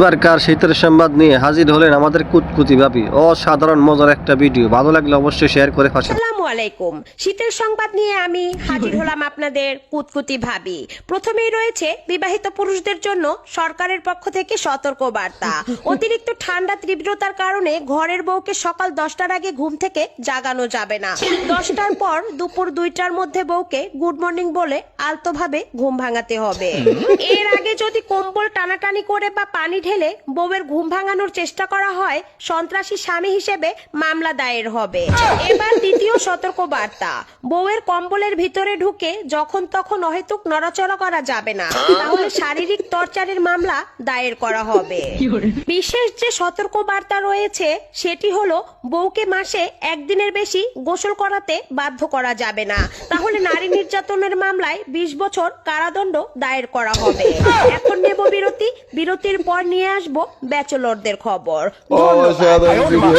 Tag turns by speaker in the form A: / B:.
A: এবারকার শীতের সংবাদ নিয়ে হাজির হলেন আমাদের কুতকুতি ভাবি। অসাধারণ মজার একটা ভিডিও, ভালো লাগলে অবশ্যই শেয়ার করে পাশে।
B: আসসালামু আলাইকুম। শীতের সংবাদ নিয়ে আমি হাজির হলাম আপনাদের কুতকুতি ভাবি। প্রথমেই রয়েছে বিবাহিত পুরুষদের জন্য সরকারের পক্ষ থেকে সতর্ক বার্তা। অতিরিক্ত ঠান্ডা তীব্রতার কারণে ঘরের বউকে সকাল 10টার আগে ঘুম থেকে জাগানো যাবে না। 10টার পর দুপুর 2টার মধ্যে বউকে গুড মর্নিং বলে আলতোভাবে ঘুম ভাঙাতে হবে। এর আগে যদি কম্বল টানাটানি করে বা পানি ঢেলে বউয়ের ঘুম ভাঙানোর চেষ্টা করা হয়, সন্ত্রাসী স্বামী হিসেবে মামলা দায়ের হবে। এবার দ্বিতীয় সতর্ক বার্তা, বউয়ের কম্বলের ভিতরে ঢুকে যখন তখন অহেতুক নড়াচড়া করা যাবে না, তাহলে শারীরিক টর্চারের মামলা দায়ের করা হবে। বিশেষ যে সতর্ক বার্তা রয়েছে সেটি হলো, বউকে মাসে একদিনের বেশি গোসল করাতে বাধ্য করা যাবে না, তাহলে নারী নির্যাতনের মামলায় 20 বছর কারাদণ্ড দায়ের করা হবে। এখন নেব বিরতি, বিরতির পর নিয়ে আসবো ব্যাচেলরদের খবর। ধন্যবাদ।